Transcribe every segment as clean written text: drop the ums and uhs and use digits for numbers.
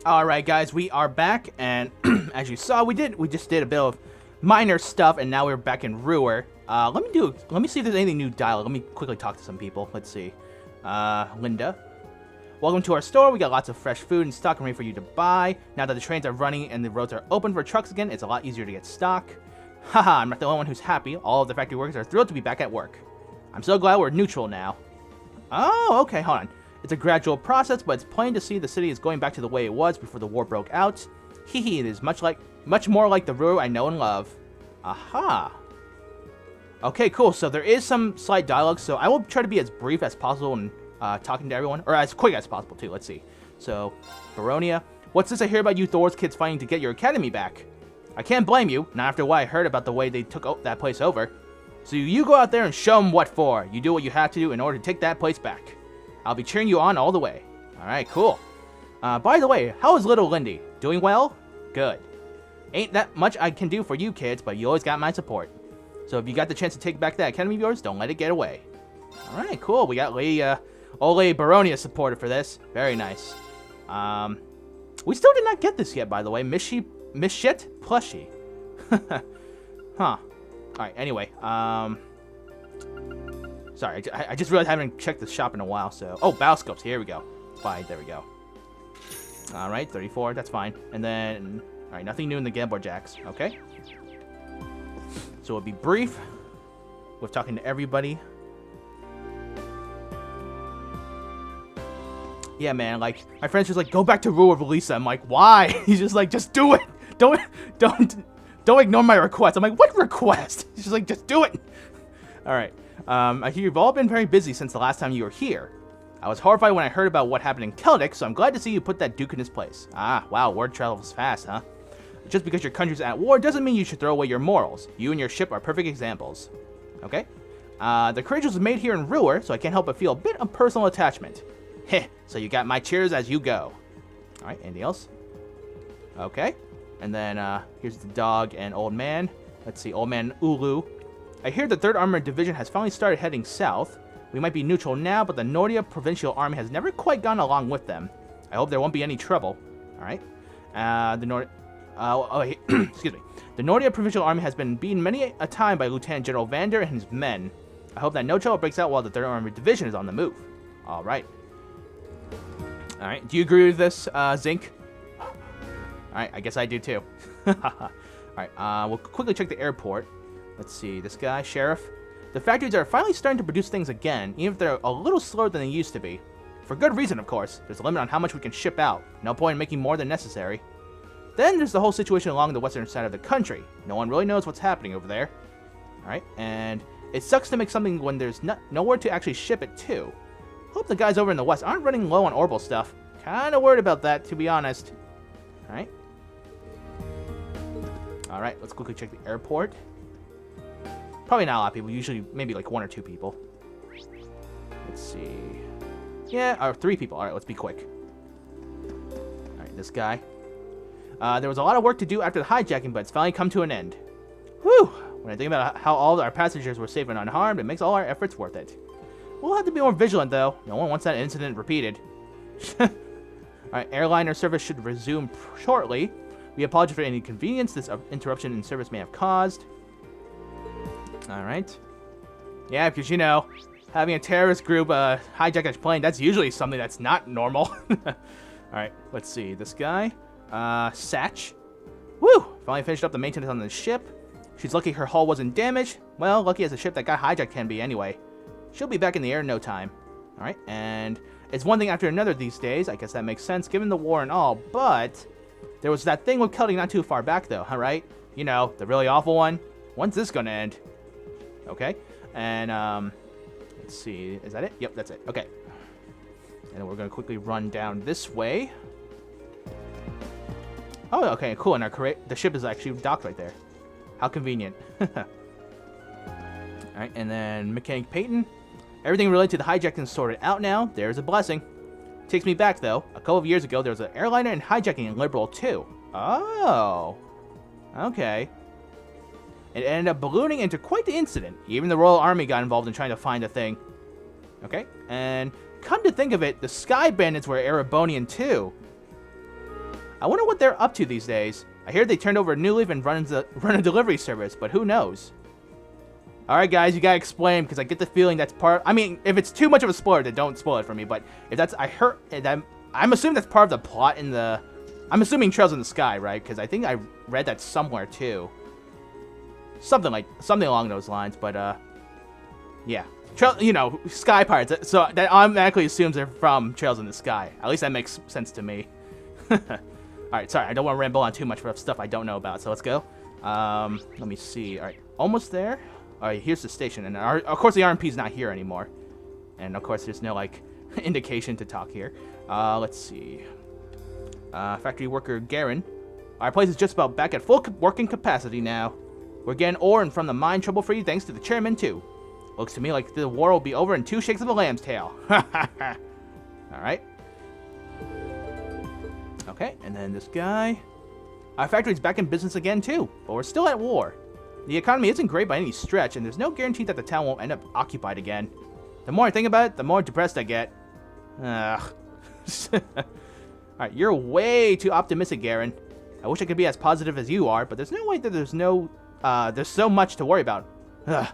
Alright guys, we are back, and as you saw, we just did a bit of minor stuff, and now we're back in Roer. Let me see if there's anything new dialogue. Let me quickly talk to some people. Let's see. Linda. Welcome to our store. We got lots of fresh food and stock ready for you to buy. Now that the trains are running and the roads are open for trucks again, it's a lot easier to get stock. Haha, I'm not the only one who's happy. All of the factory workers are thrilled to be back at work. I'm so glad we're neutral now. Oh, okay, hold on. It's a gradual process, but it's plain to see the city is going back to the way it was before the war broke out. Hehe, it is much more like the Roer I know and love. Aha. Okay, cool. So there is some slight dialogue, so I will try to be as brief as possible in talking to everyone, or as quick as possible too. Let's see. So, Baronia, what's this I hear about you Thor's kids fighting to get your academy back? I can't blame you, not after what I heard about the way they took that place over. So you go out there and show them what for. You do what you have to do in order to take that place back. I'll be cheering you on all the way. Alright, cool. By the way, how is little Lindy? Doing well? Good. Ain't that much I can do for you kids, but you always got my support. So if you got the chance to take back that academy of yours, don't let it get away. Alright, cool. We got Ole Baronia supported for this. Very nice. We still did not get this yet, by the way. Misshit plushie. Huh. Alright, anyway. Sorry, I just realized I haven't checked the shop in a while, so... Oh, Battlescopes, here we go. Fine, there we go. Alright, 34, that's fine. And then... Alright, nothing new in the Gamble Jacks, okay? So we'll be brief with talking to everybody. Yeah, man, like, my friend's just like, go back to Roer with Lisa. I'm like, why? He's just like, just do it! Don't ignore my request. I'm like, what request? He's just like, just do it! Alright. I hear you've all been very busy since the last time you were here. I was horrified when I heard about what happened in Celtic, so I'm glad to see you put that Duke in his place. Ah, wow, word travels fast, huh? Just because your country's at war doesn't mean you should throw away your morals. You and your ship are perfect examples. Okay? The courage was made here in Roer, so I can't help but feel a bit of personal attachment. Heh, so you got my cheers as you go. Alright, anything else? Okay. And then, here's the dog and old man. Let's see, old man Ulu. I hear the 3rd Armored Division has finally started heading south. We might be neutral now, but the Nordia Provincial Army has never quite gone along with them. I hope there won't be any trouble. Alright. Excuse me. The Nordia Provincial Army has been beaten many a time by Lieutenant General Vander and his men. I hope that no trouble breaks out while the 3rd Armored Division is on the move. Alright. Alright, do you agree with this, Zinc? Alright, I guess I do too. Alright, we'll quickly check the airport. Let's see, this guy, Sheriff. The factories are finally starting to produce things again, even if they're a little slower than they used to be. For good reason, of course. There's a limit on how much we can ship out. No point in making more than necessary. Then there's the whole situation along the western side of the country. No one really knows what's happening over there. Alright, and it sucks to make something when there's nowhere to actually ship it to. Hope the guys over in the west aren't running low on orbital stuff. Kinda worried about that, to be honest. Alright. Alright, let's quickly check the airport. Probably not a lot of people, usually maybe like 1 or 2 people. Let's see. Yeah, or 3 people. Alright, let's be quick. Alright, this guy. There was a lot of work to do after the hijacking, but it's finally come to an end. Whew! When I think about how all our passengers were safe and unharmed, it makes all our efforts worth it. We'll have to be more vigilant, though. No one wants that incident repeated. Alright, airliner service should resume shortly. We apologize for any inconvenience this interruption in service may have caused. Alright. Yeah, because, you know, having a terrorist group hijack a plane, that's usually something that's not normal. Alright, let's see. This guy. Satch. Woo! Finally finished up the maintenance on the ship. She's lucky her hull wasn't damaged. Well, lucky as a ship that got hijacked can be anyway. She'll be back in the air in no time. Alright, and it's one thing after another these days. I guess that makes sense given the war and all, but there was that thing with Celtic not too far back though, alright? You know, the really awful one. When's this gonna end? Okay, and let's see, is that it? Yep, that's it. Okay, and then we're gonna quickly run down this way. Oh, okay, cool. And the ship is actually docked right there. How convenient. All right, and then Mechanic Peyton. Everything related to the hijacking is sorted out now. There's a blessing. Takes me back though. A couple of years ago, there was an airliner and hijacking in Liberal too. Oh, okay. It ended up ballooning into quite the incident. Even the Royal Army got involved in trying to find the thing. Okay, and come to think of it, the Sky Bandits were Erebonian too. I wonder what they're up to these days. I hear they turned over a new leaf and run a delivery service, but who knows? Alright guys, you gotta explain, because I get the feeling that's part... I mean, if it's too much of a spoiler, then don't spoil it for me, but if that's... I'm assuming that's part of the plot in the... I'm assuming Trails in the Sky, right? Because I think I read that somewhere too. Something along those lines, but yeah. You know, Sky Pirates, so that automatically assumes they're from Trails in the Sky. At least that makes sense to me. Alright, sorry, I don't want to ramble on too much for stuff I don't know about, so let's go. Let me see. Alright, almost there. Alright, here's the station, and of course the RMP's not here anymore. And of course there's no, like, indication to talk here. Let's see. Factory worker Garen. Our place is just about back at full working capacity now. We're getting ore and from the mine trouble-free thanks to the chairman, too. Looks to me like the war will be over in 2 shakes of a lamb's tail. Alright. Okay, and then this guy. Our factory's back in business again, too, but we're still at war. The economy isn't great by any stretch, and there's no guarantee that the town won't end up occupied again. The more I think about it, the more depressed I get. Ugh. Alright, you're way too optimistic, Garen. I wish I could be as positive as you are, but there's no way that there's so much to worry about. Ugh.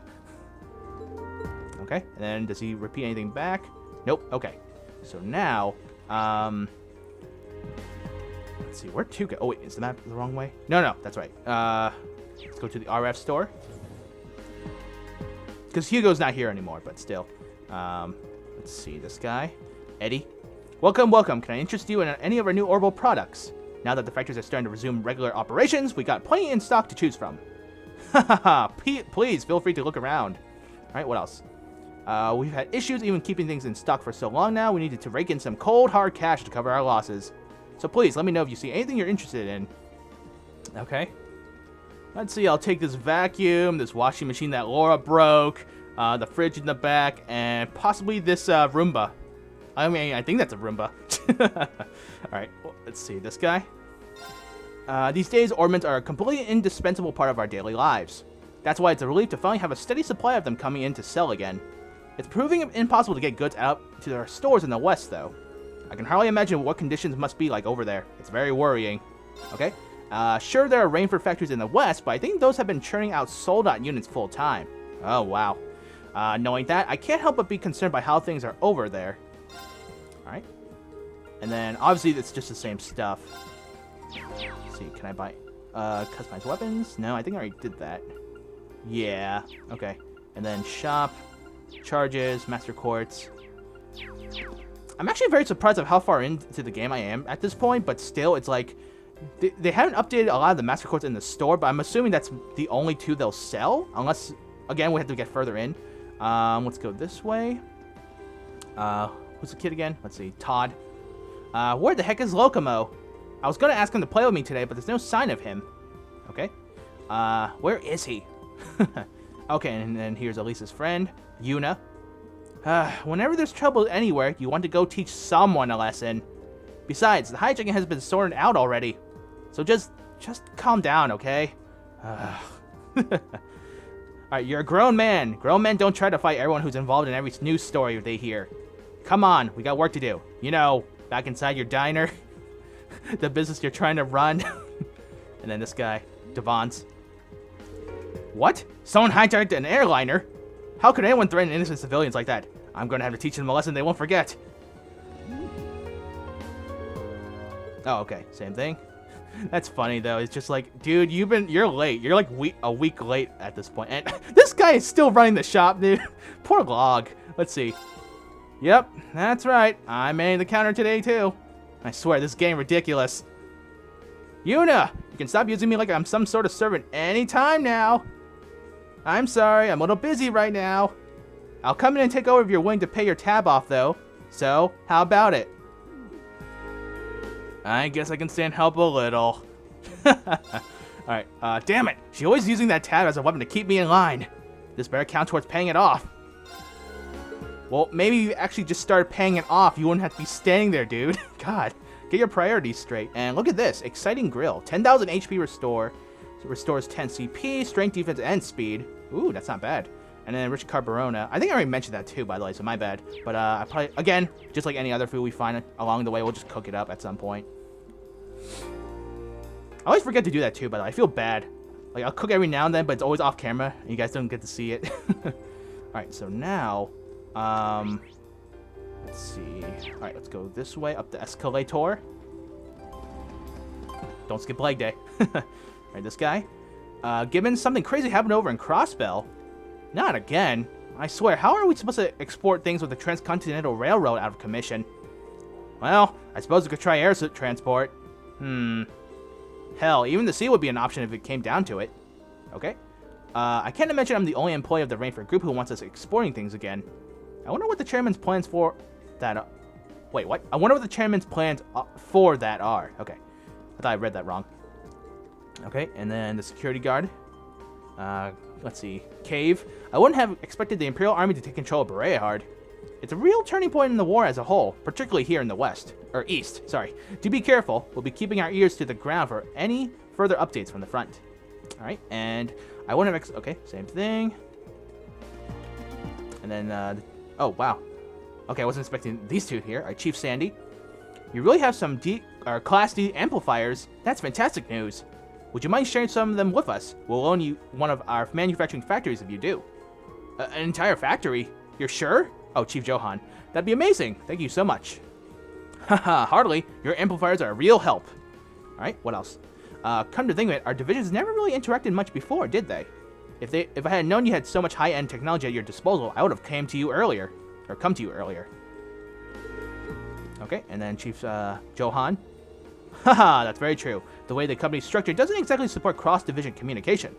Okay, and then does he repeat anything back? Nope, okay. So now, let's see, where to go? Oh wait, is the map the wrong way? No, that's right. Let's go to the RF store. Because Hugo's not here anymore, but still. Let's see, this guy. Eddie. Welcome. Can I interest you in any of our new orbital products? Now that the factories are starting to resume regular operations, we got plenty in stock to choose from. Hahaha, please feel free to look around. Alright, what else? We've had issues even keeping things in stock for so long now, we needed to rake in some cold, hard cash to cover our losses. So please, let me know if you see anything you're interested in. Okay. Let's see, I'll take this vacuum, this washing machine that Laura broke, the fridge in the back, and possibly this Roomba. I mean, I think that's a Roomba. Alright, well, let's see, this guy. These days, ornaments are a completely indispensable part of our daily lives. That's why it's a relief to finally have a steady supply of them coming in to sell again. It's proving impossible to get goods out to our stores in the West, though. I can hardly imagine what conditions must be like over there. It's very worrying. Okay? Sure, there are Rainford factories in the West, but I think those have been churning out sold-out units full-time. Oh, wow. Knowing that, I can't help but be concerned by how things are over there. Alright. And then, obviously, it's just the same stuff. Let's see, can I buy... customized weapons? No, I think I already did that. Yeah, okay. And then shop, charges, master quartz. I'm actually very surprised of how far into the game I am at this point, but still, it's like... They haven't updated a lot of the master quartz in the store, but I'm assuming that's the only 2 they'll sell. Unless, again, we have to get further in. Let's go this way. Who's the kid again? Let's see, Todd. Where the heck is Locomo? I was gonna ask him to play with me today, but there's no sign of him. Okay. Where is he? Okay, and then here's Elisa's friend, Yuna. Whenever there's trouble anywhere, you want to go teach someone a lesson. Besides, the hijacking has been sorted out already. So just calm down, okay? Alright, you're a grown man. Grown men don't try to fight everyone who's involved in every news story they hear. Come on, we got work to do. You know, back inside your diner. The business you're trying to run. And then this guy, Devons. What? Someone hijacked an airliner? How could anyone threaten innocent civilians like that? I'm gonna have to teach them a lesson they won't forget. Oh, okay, same thing. That's funny though. It's just like, dude, you're late. You're like a week late at this point, and this guy is still running the shop, dude. Poor Log. Let's see. Yep, that's right. I'm manning the counter today too. I swear, this game ridiculous. Yuna, you can stop using me like I'm some sort of servant anytime now. I'm sorry, I'm a little busy right now. I'll come in and take over if you're willing to pay your tab off though. So, how about it? I guess I can stand help a little. Alright, damn it. She's always using that tab as a weapon to keep me in line. This better count towards paying it off. Well, maybe if you actually just started paying it off, you wouldn't have to be standing there, dude. God, get your priorities straight. And look at this, exciting grill. 10,000 HP restore. So restores 10 CP, strength, defense, and speed. Ooh, that's not bad. And then rich carborona. I think I already mentioned that too, by the way, so my bad. But I probably, again, just like any other food we find along the way, we'll just cook it up at some point. I always forget to do that too, but I feel bad. Like, I'll cook every now and then, but it's always off camera, and you guys don't get to see it. Alright, so now, let's see. Alright, let's go this way, up the escalator. Don't skip leg day. Alright, this guy. Given something crazy happened over in Crossbell. Not again. I swear, how are we supposed to export things with the Transcontinental Railroad out of commission? Well, I suppose we could try air transport. Hell, even the sea would be an option if it came down to it. Okay. I can't imagine I'm the only employee of the Rainford Group who wants us exporting things again. I wonder what the chairman's plans for that wait, what? I wonder what the chairman's plans for that are. Okay. I thought I read that wrong. Okay, and then the security guard. Let's see. Cave. I wouldn't have expected the Imperial Army to take control of Berehard. It's a real turning point in the war as a whole, particularly here in the west. Or east, sorry. Do be careful. We'll be keeping our ears to the ground for any further updates from the front. Alright, and I wouldn't have... okay, same thing. And then, oh, wow. Okay, I wasn't expecting these two here. Alright, Chief Sandy. You really have some Class D amplifiers. That's fantastic news. Would you mind sharing some of them with us? We'll loan you one of our manufacturing factories if you do. An entire factory? You're sure? Oh, Chief Johan. That'd be amazing. Thank you so much. Haha, hardly. Your amplifiers are a real help. Alright, what else? Come to think of it, our divisions never really interacted much before, did they? If I had known you had so much high-end technology at your disposal, I would have come to you earlier. Okay, and then Chief Johan. Haha, that's very true. The way the company's structured doesn't exactly support cross-division communication.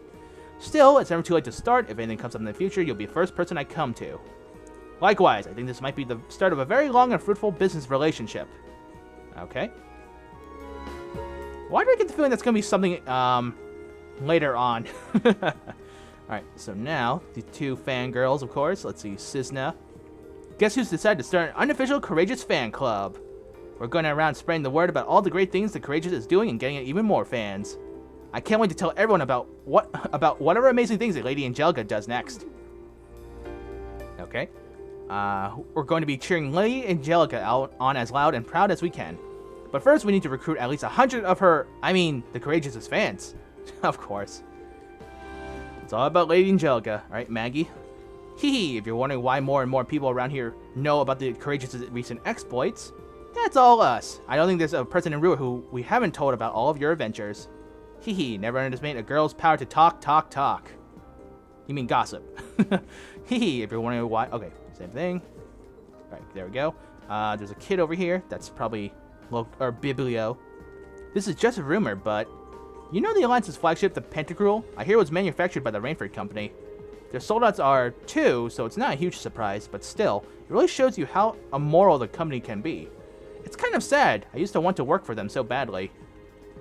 Still, it's never too late to start. If anything comes up in the future, you'll be the first person I come to. Likewise, I think this might be the start of a very long and fruitful business relationship. Okay. Why do I get the feeling that's going to be something, later on? Alright, so now, the two fangirls, of course. Let's see, Cisna. Guess who's decided to start an unofficial Courageous fan club? We're going around spreading the word about all the great things the Courageous is doing and getting even more fans. I can't wait to tell everyone about whatever amazing things that Lady Angelica does next. Okay. We're going to be cheering Lady Angelica out on as loud and proud as we can. But first, we need to recruit at least 100 of her, the Courageous' fans. Of course. It's all about Lady Angelica, right, Maggie? Hee, if you're wondering why more and more people around here know about the Courageous' recent exploits, that's all us. I don't think there's a person in Roer who we haven't told about all of your adventures. Hee, never underestimate a girl's power to talk. You mean gossip. Hee, if you're wondering why... okay, same thing. Alright, there we go. There's a kid over here. That's probably... or Biblio. This is just a rumor, but... you know the Alliance's flagship, the Pantagruel? I hear it was manufactured by the Rainford Company. Their soldouts are too, so it's not a huge surprise, but still, it really shows you how immoral the company can be. It's kind of sad. I used to want to work for them so badly.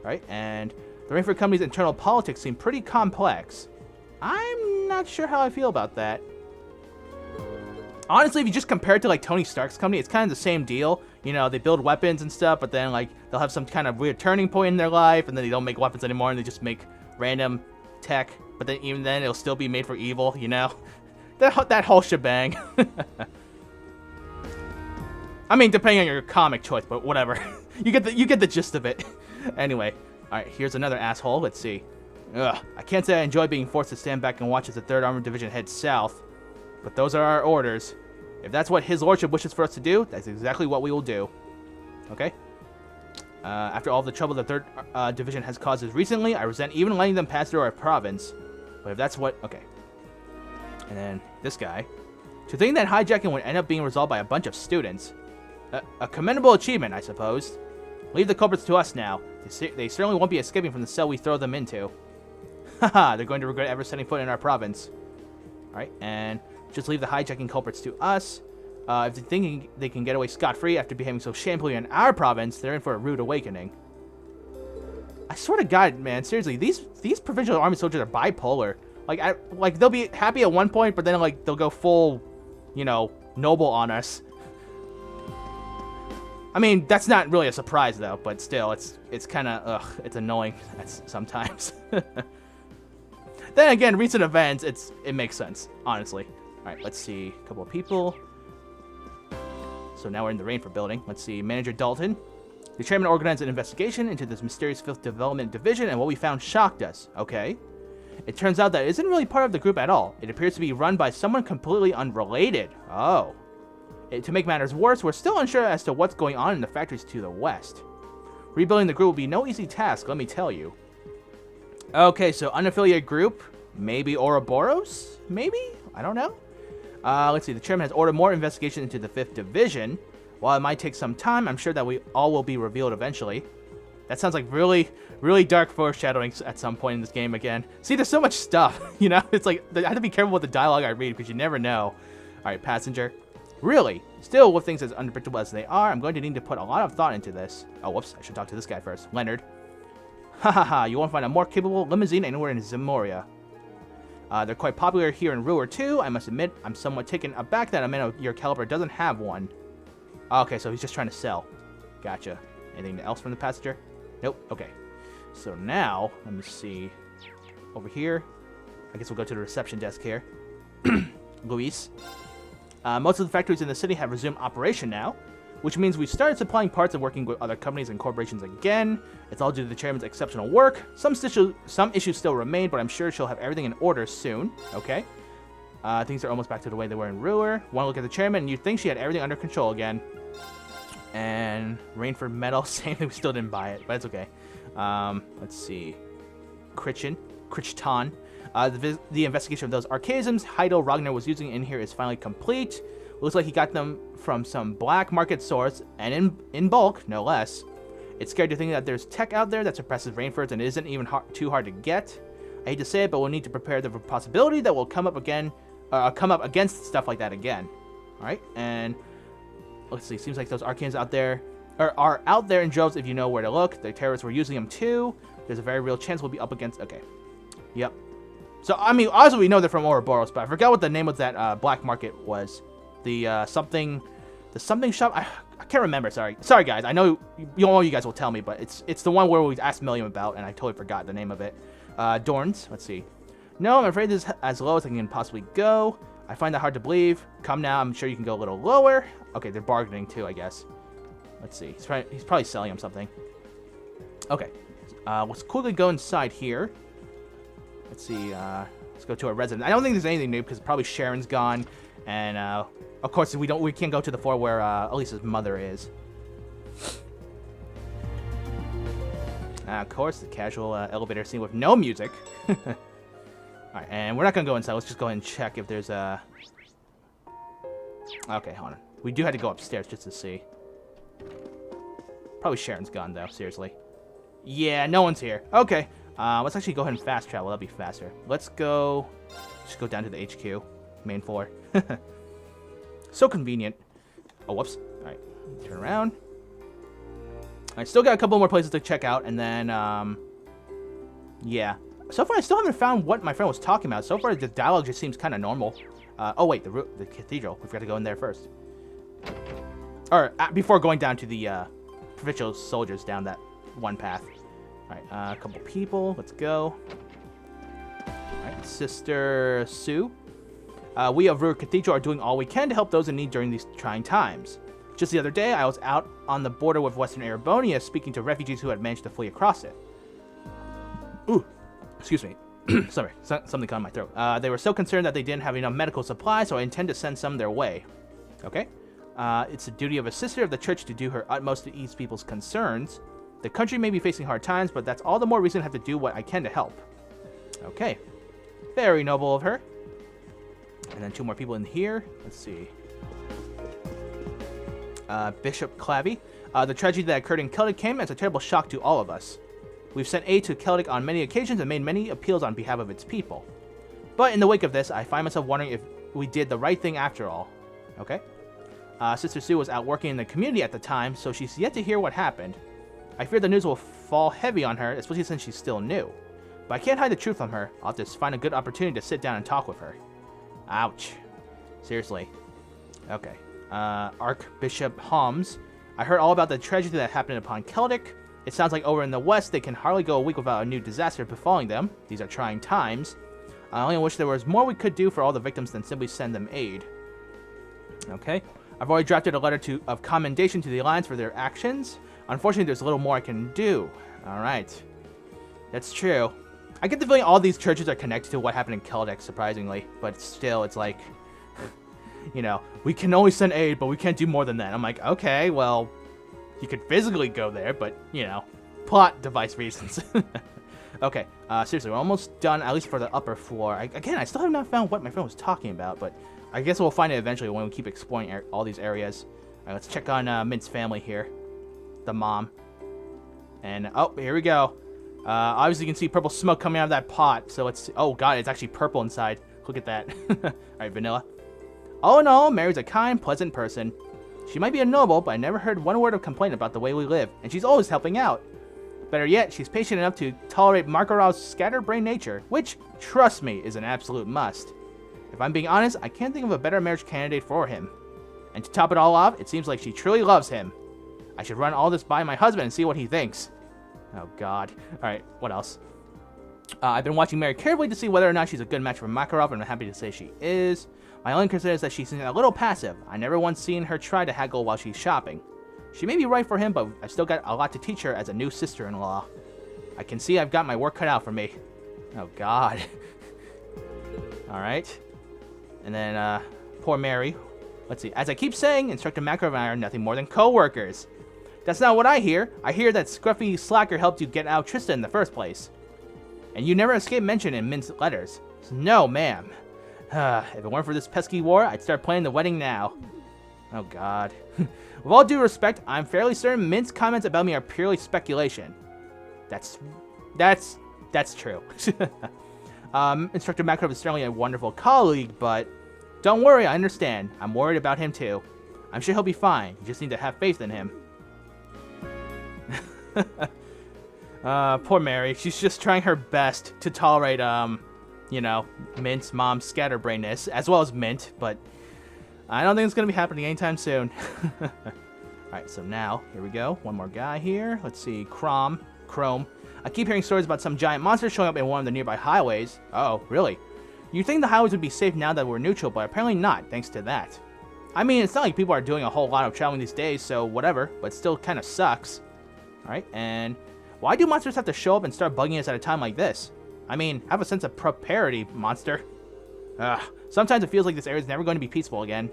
Right, and the Rainford Company's internal politics seem pretty complex. I'm not sure how I feel about that. Honestly, if you just compare it to, like, Tony Stark's company, it's kind of the same deal. You know, they build weapons and stuff, but then, like, they'll have some kind of weird turning point in their life, and then they don't make weapons anymore, and they just make random tech. But then, even then, it'll still be made for evil, you know? That whole shebang. I mean, depending on your comic choice, but whatever. you get the gist of it. Anyway, alright, here's another asshole. Let's see. Ugh, I can't say I enjoy being forced to stand back and watch as the 3rd Armored Division heads south. But those are our orders. If that's what His Lordship wishes for us to do, that's exactly what we will do. Okay? After all the trouble the 3rd Division has caused us recently, I resent even letting them pass through our province. But if that's what... okay. And then this guy. To think that hijacking would end up being resolved by a bunch of students. A commendable achievement, I suppose. Leave the culprits to us now. They certainly won't be escaping from the cell we throw them into. Haha, they're going to regret ever setting foot in our province. Alright, and just leave the hijacking culprits to us. If they're thinking they can get away scot-free after behaving so shamefully in our province, they're in for a rude awakening. I swear to God, man, seriously, these provincial army soldiers are bipolar. Like they'll be happy at one point, but then like they'll go full, you know, noble on us. I mean, that's not really a surprise though, but still, it's kind of it's annoying sometimes. Then again, recent events, it makes sense, honestly. All right, let's see, a couple of people. So now we're in the Rainford building. Let's see, Manager Dalton. The chairman organized an investigation into this mysterious fifth development division, and what we found shocked us. Okay. It turns out that it isn't really part of the group at all. It appears to be run by someone completely unrelated. Oh. To make matters worse, we're still unsure as to what's going on in the factories to the west. Rebuilding the group will be no easy task, let me tell you. Okay, so unaffiliated group. Maybe Ouroboros? Maybe? I don't know. Let's see. The chairman has ordered more investigation into the 5th Division. While it might take some time, I'm sure that we all will be revealed eventually. That sounds like really, really dark foreshadowing at some point in this game again. See, there's so much stuff, you know? It's like, I have to be careful with the dialogue I read because you never know. Alright, passenger. Really? Still, with things as unpredictable as they are, I'm going to need to put a lot of thought into this. Oh, whoops. I should talk to this guy first. Leonard. Hahaha, you won't find a more capable limousine anywhere in Zamoria. They're quite popular here in Roer too. I must admit, I'm somewhat taken aback that a man of your caliber doesn't have one. Okay, so he's just trying to sell. Gotcha. Anything else from the passenger? Nope. Okay. So now, let me see. Over here. I guess we'll go to the reception desk here. Luis. Most of the factories in the city have resumed operation now, which means we've started supplying parts and working with other companies and corporations again. It's all due to the chairman's exceptional work. Some issues still remain, but I'm sure she'll have everything in order soon. Okay. Things are almost back to the way they were in Roer. One look at the chairman, and you'd think she had everything under control again. And Rainford Metal, same thing, we still didn't buy it, but it's okay. Let's see. Crichton. The investigation of those archaisms Heidel Ragnar was using in here is finally complete. Looks like he got them from some black market source, and in bulk, no less. It's scary to think that there's tech out there that suppresses Rainford's and it isn't even too hard to get. I hate to say it, but we'll need to prepare the possibility that we'll come up against stuff like that again. Alright, and let's see, seems like those arcanes out there are out there in droves if you know where to look. The terrorists were using them too. There's a very real chance we'll be up against... Okay. Yep. So, I mean, obviously we know they're from Ouroboros, but I forgot what the name of that black market was. The something shop? I can't remember, sorry. Sorry, guys. I know you guys will tell me, but it's the one where we asked Milliam about, and I totally forgot the name of it. Dorns. Let's see. No, I'm afraid this is as low as I can possibly go. I find that hard to believe. Come now, I'm sure you can go a little lower. Okay, they're bargaining too, I guess. Let's see. He's probably selling him something. Okay. Let's quickly go inside here. Let's see. Let's go to our residence. I don't think there's anything new because probably Sharon's gone, and of course we can't go to the floor where Elisa's mother is. Of course, the casual elevator scene with no music. Alright, and we're not gonna go inside. Let's just go ahead and check if there's a... Okay, hold on. We do have to go upstairs just to see. Probably Sharon's gone, though. Seriously. Yeah, no one's here. Okay. Let's actually go ahead and fast travel. That'll be faster. Let's go... Just go down to the HQ. Main floor. So convenient. Oh, whoops. Alright. Turn around. I still got a couple more places to check out, and then, yeah. So far, I still haven't found what my friend was talking about. So far, the dialogue just seems kind of normal. Oh, wait, the cathedral. We forgot to go in there first. Or, before going down to the, provincial soldiers down that one path. Alright, a couple people. Let's go. Alright, Sister Sue. We of Roer Cathedral are doing all we can to help those in need during these trying times. Just the other day, I was out on the border with Western Arabonia speaking to refugees who had managed to flee across it. Ooh, excuse me. Sorry, something caught in my throat. They were so concerned that they didn't have enough medical supplies, so I intend to send some their way. Okay. It's the duty of a sister of the church to do her utmost to ease people's concerns. The country may be facing hard times, but that's all the more reason I have to do what I can to help. Okay. Very noble of her. And then two more people in here. Let's see. Bishop Clavey. The tragedy that occurred in Celtic came as a terrible shock to all of us. We've sent aid to Celtic on many occasions and made many appeals on behalf of its people. But in the wake of this, I find myself wondering if we did the right thing after all. Okay. Sister Sue was out working in the community at the time, so she's yet to hear what happened. I fear the news will fall heavy on her, especially since she's still new. But I can't hide the truth from her. I'll just find a good opportunity to sit down and talk with her. Ouch. Seriously. Okay. Archbishop Holmes. I heard all about the tragedy that happened upon Celtic. It sounds like over in the west, they can hardly go a week without a new disaster befalling them. These are trying times. I only wish there was more we could do for all the victims than simply send them aid. Okay. I've already drafted a letter of commendation to the Alliance for their actions. Unfortunately, there's a little more I can do. Alright. That's true. I get the feeling all these churches are connected to what happened in Keldex, surprisingly. But still, it's like, you know, we can only send aid, but we can't do more than that. I'm like, okay, well, you could physically go there, but, you know, plot device reasons. Okay, seriously, we're almost done, at least for the upper floor. Again, I still have not found what my friend was talking about, but I guess we'll find it eventually when we keep exploring all these areas. Alright, let's check on Mint's family here. The mom. And, oh, here we go. Obviously, you can see purple smoke coming out of that pot, so it's... Oh, God, it's actually purple inside. Look at that. Alright, vanilla. All in all, Mary's a kind, pleasant person. She might be a noble, but I never heard one word of complaint about the way we live, and she's always helping out. Better yet, she's patient enough to tolerate Makarov's scatterbrained nature, which, trust me, is an absolute must. If I'm being honest, I can't think of a better marriage candidate for him. And to top it all off, it seems like she truly loves him. I should run all this by my husband and see what he thinks. Oh, God. Alright, what else? I've been watching Mary carefully to see whether or not she's a good match for Makarov, and I'm happy to say she is. My only concern is that she's a little passive. I never once seen her try to haggle while she's shopping. She may be right for him, but I've still got a lot to teach her as a new sister-in-law. I can see I've got my work cut out for me. Oh, God. Alright. And then, poor Mary. Let's see. As I keep saying, Instructor Makarov and I are nothing more than co-workers. That's not what I hear. I hear that scruffy slacker helped you get out Trista in the first place. And you never escape mention in Mint's letters. So, no, ma'am. If it weren't for this pesky war, I'd start planning the wedding now. Oh, God. With all due respect, I'm fairly certain Mint's comments about me are purely speculation. That's true. Instructor Makarov is certainly a wonderful colleague, but don't worry, I understand. I'm worried about him too. I'm sure he'll be fine. You just need to have faith in him. Poor Mary. She's just trying her best to tolerate, you know, Mint's mom's scatterbrainness, as well as Mint, but I don't think it's going to be happening anytime soon. Alright, so now, here we go. One more guy here. Let's see, Chrome. I keep hearing stories about some giant monsters showing up in one of the nearby highways. Oh, really? You'd think the highways would be safe now that we're neutral, but apparently not, thanks to that. I mean, it's not like people are doing a whole lot of traveling these days, so whatever, but still kind of sucks. Alright, and why do monsters have to show up and start bugging us at a time like this? I mean, have a sense of propriety, monster. Sometimes it feels like this area is never going to be peaceful again.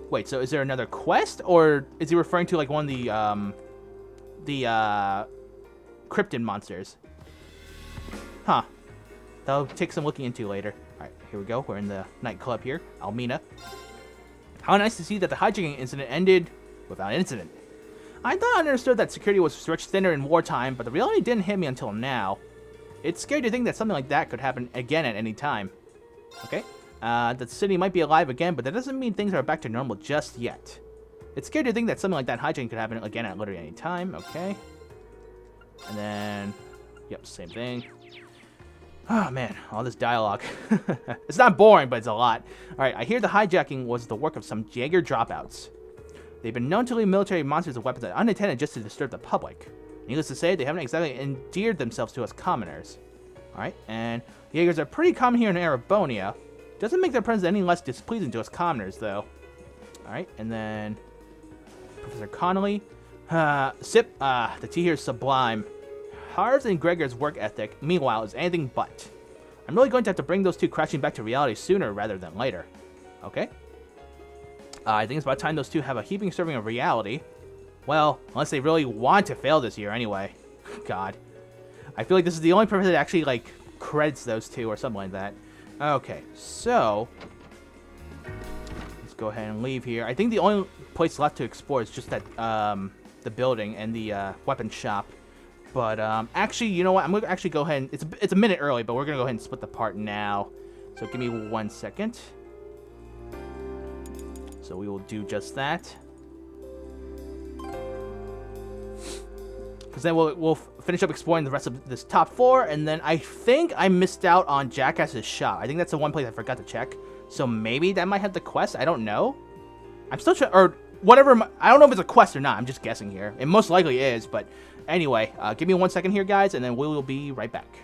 Wait, so is there another quest, or is he referring to like one of the Krypton monsters? Huh. That'll take some looking into later. Alright, here we go. We're in the nightclub here. Almina. How nice to see that the hijacking incident ended without incident. I thought I understood that security was stretched thinner in wartime, but the reality didn't hit me until now. It's scary to think that something like that could happen again at any time. Okay. The city might be alive again, but that doesn't mean things are back to normal just yet. It's scary to think that something like that hijacking could happen again at literally any time. Okay. And then, yep, same thing. Oh, man, all this dialogue. It's not boring, but it's a lot. Alright, I hear the hijacking was the work of some Jaeger dropouts. They've been known to leave military monsters and weapons unattended just to disturb the public. Needless to say, they haven't exactly endeared themselves to us commoners. Alright, and Jaegers are pretty common here in Erebonia. Doesn't make their presence any less displeasing to us commoners, though. Alright, and then Professor Connolly. Sip, the tea here is sublime. Harv's and Gregor's work ethic, meanwhile, is anything but. I'm really going to have to bring those two crashing back to reality sooner rather than later. Okay. I think it's about time those two have a heaping serving of reality. Well, unless they really want to fail this year anyway. God. I feel like this is the only professor that actually, like, credits those two or something like that. Okay, so let's go ahead and leave here. I think the only place left to explore is just that, the building and the weapon shop. But actually, you know what? I'm gonna actually go ahead and it's a minute early, but we're gonna go ahead and split the part now. So give me 1 second. So we will do just that. Because then we'll finish up exploring the rest of this top floor, and then I think I missed out on Jackass's shop. I think that's the one place I forgot to check. So maybe that might have the quest. I don't know. I'm still trying, or whatever. I don't know if it's a quest or not. I'm just guessing here. It most likely is, but anyway, give me 1 second here, guys, and then we will be right back.